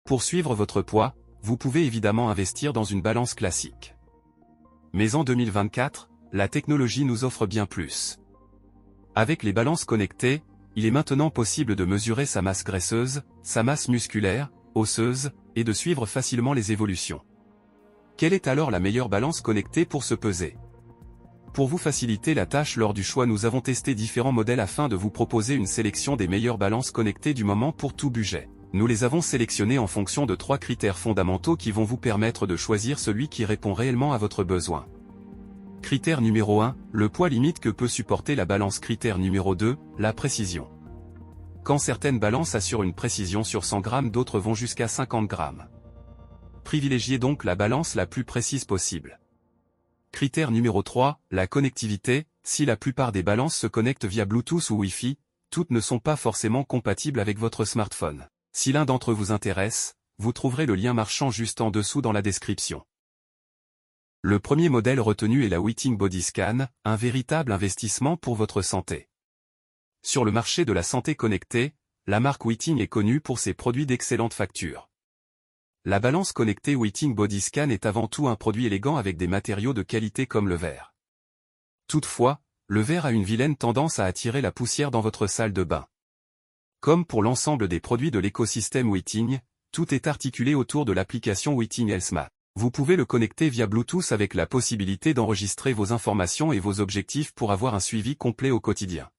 Pour suivre votre poids, vous pouvez évidemment investir dans une balance classique. Mais en 2024, la technologie nous offre bien plus. Avec les balances connectées, il est maintenant possible de mesurer sa masse graisseuse, sa masse musculaire, osseuse, et de suivre facilement les évolutions. Quelle est alors la meilleure balance connectée pour se peser? Pour vous faciliter la tâche lors du choix, nous avons testé différents modèles afin de vous proposer une sélection des meilleures balances connectées du moment pour tout budget. Nous les avons sélectionnées en fonction de 3 critères fondamentaux qui vont vous permettre de choisir celui qui répond réellement à votre besoin. Critère numéro 1, le poids limite que peut supporter la balance. Critère numéro 2, la précision. Quand certaines balances assurent une précision sur 100 grammes, d'autres vont jusqu'à 50 grammes. Privilégiez donc la balance la plus précise possible. Critère numéro 3, la connectivité. Si la plupart des balances se connectent via Bluetooth ou Wi-Fi, toutes ne sont pas forcément compatibles avec votre smartphone. Si l'un d'entre eux vous intéresse, vous trouverez le lien marchand juste en dessous dans la description. Le premier modèle retenu est la Withings Bodyscan, un véritable investissement pour votre santé. Sur le marché de la santé connectée, la marque Withings est connue pour ses produits d'excellente facture. La balance connectée Withings Bodyscan est avant tout un produit élégant avec des matériaux de qualité comme le verre. Toutefois, le verre a une vilaine tendance à attirer la poussière dans votre salle de bain. Comme pour l'ensemble des produits de l'écosystème Withings, tout est articulé autour de l'application Withings HealthSmart. Vous pouvez le connecter via Bluetooth avec la possibilité d'enregistrer vos informations et vos objectifs pour avoir un suivi complet au quotidien.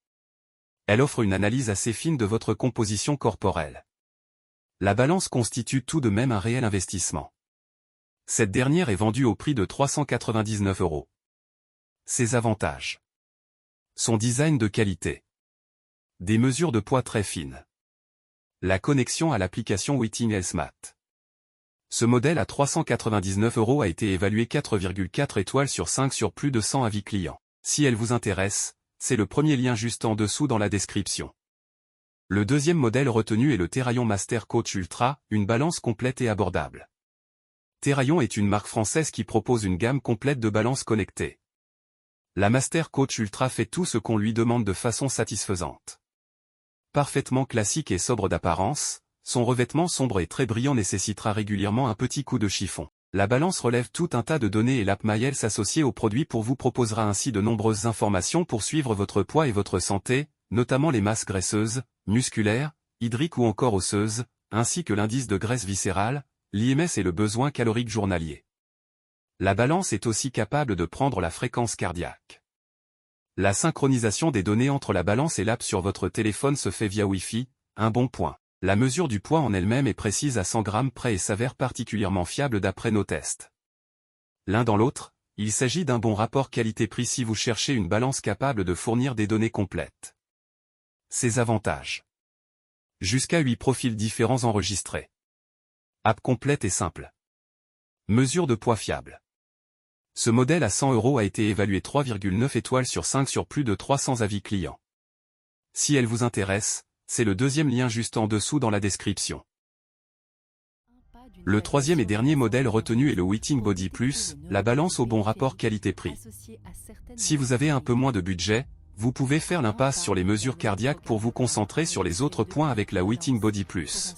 Elle offre une analyse assez fine de votre composition corporelle. La balance constitue tout de même un réel investissement. Cette dernière est vendue au prix de 399 €. Ses avantages. Son design de qualité. Des mesures de poids très fines. La connexion à l'application Withings HealthSmart. Ce modèle à 399 € a été évalué 4,4 étoiles sur 5 sur plus de 100 avis clients. Si elle vous intéresse, c'est le premier lien juste en dessous dans la description. Le deuxième modèle retenu est le Therayon Master Coach Ultra, une balance complète et abordable. Therayon est une marque française qui propose une gamme complète de balances connectées. La Master Coach Ultra fait tout ce qu'on lui demande de façon satisfaisante. Parfaitement classique et sobre d'apparence, son revêtement sombre et très brillant nécessitera régulièrement un petit coup de chiffon. La balance relève tout un tas de données et l'app MyHealth associée au produit vous proposera ainsi de nombreuses informations pour suivre votre poids et votre santé, notamment les masses graisseuses, musculaires, hydriques ou encore osseuses, ainsi que l'indice de graisse viscérale, l'IMS et le besoin calorique journalier. La balance est aussi capable de prendre la fréquence cardiaque. La synchronisation des données entre la balance et l'app sur votre téléphone se fait via Wi-Fi, un bon point. La mesure du poids en elle-même est précise à 100 grammes près et s'avère particulièrement fiable d'après nos tests. L'un dans l'autre, il s'agit d'un bon rapport qualité-prix si vous cherchez une balance capable de fournir des données complètes. Ses avantages. Jusqu'à 8 profils différents enregistrés. App complète et simple. Mesure de poids fiable. Ce modèle à 100 € a été évalué 3,9 étoiles sur 5 sur plus de 300 avis clients. Si elle vous intéresse, c'est le deuxième lien juste en dessous dans la description. Le troisième et dernier modèle retenu est le Withings Body Plus, la balance au bon rapport qualité-prix. Si vous avez un peu moins de budget, vous pouvez faire l'impasse sur les mesures cardiaques pour vous concentrer sur les autres points avec la Withings Body Plus.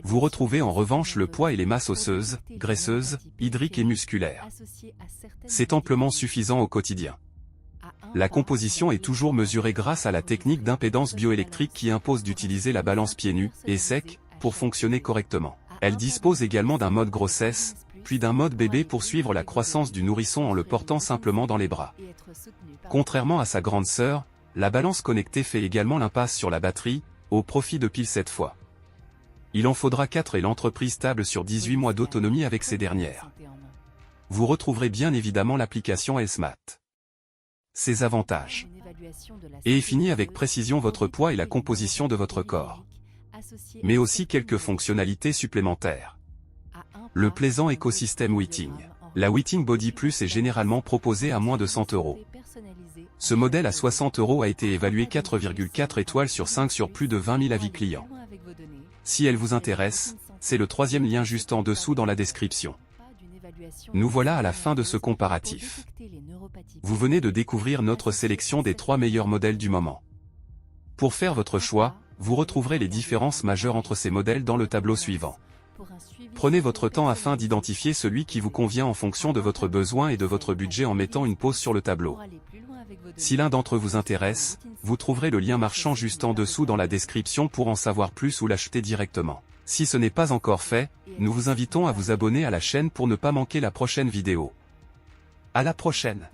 Vous retrouvez en revanche le poids et les masses osseuses, graisseuses, hydriques et musculaires. C'est amplement suffisant au quotidien. La composition est toujours mesurée grâce à la technique d'impédance bioélectrique qui impose d'utiliser la balance pieds nus et secs pour fonctionner correctement. Elle dispose également d'un mode grossesse, puis d'un mode bébé pour suivre la croissance du nourrisson en le portant simplement dans les bras. Contrairement à sa grande sœur, la balance connectée fait également l'impasse sur la batterie, au profit de piles cette fois. Il en faudra 4 et l'entreprise table sur 18 mois d'autonomie avec ces dernières. Vous retrouverez bien évidemment l'application HealthSmart. Ses avantages. Et fini avec précision votre poids et la composition de votre corps. Mais aussi quelques fonctionnalités supplémentaires. Le plaisant écosystème Withings. La Withings Body Plus est généralement proposée à moins de 100 €. Ce modèle à 60 € a été évalué 4,4 étoiles sur 5 sur plus de 20 000 avis clients. Si elle vous intéresse, c'est le troisième lien juste en dessous dans la description. Nous voilà à la fin de ce comparatif. Vous venez de découvrir notre sélection des 3 meilleurs modèles du moment. Pour faire votre choix, vous retrouverez les différences majeures entre ces modèles dans le tableau suivant. Prenez votre temps afin d'identifier celui qui vous convient en fonction de votre besoin et de votre budget en mettant une pause sur le tableau. Si l'un d'entre eux vous intéresse, vous trouverez le lien marchand juste en dessous dans la description pour en savoir plus ou l'acheter directement. Si ce n'est pas encore fait, nous vous invitons à vous abonner à la chaîne pour ne pas manquer la prochaine vidéo. À la prochaine!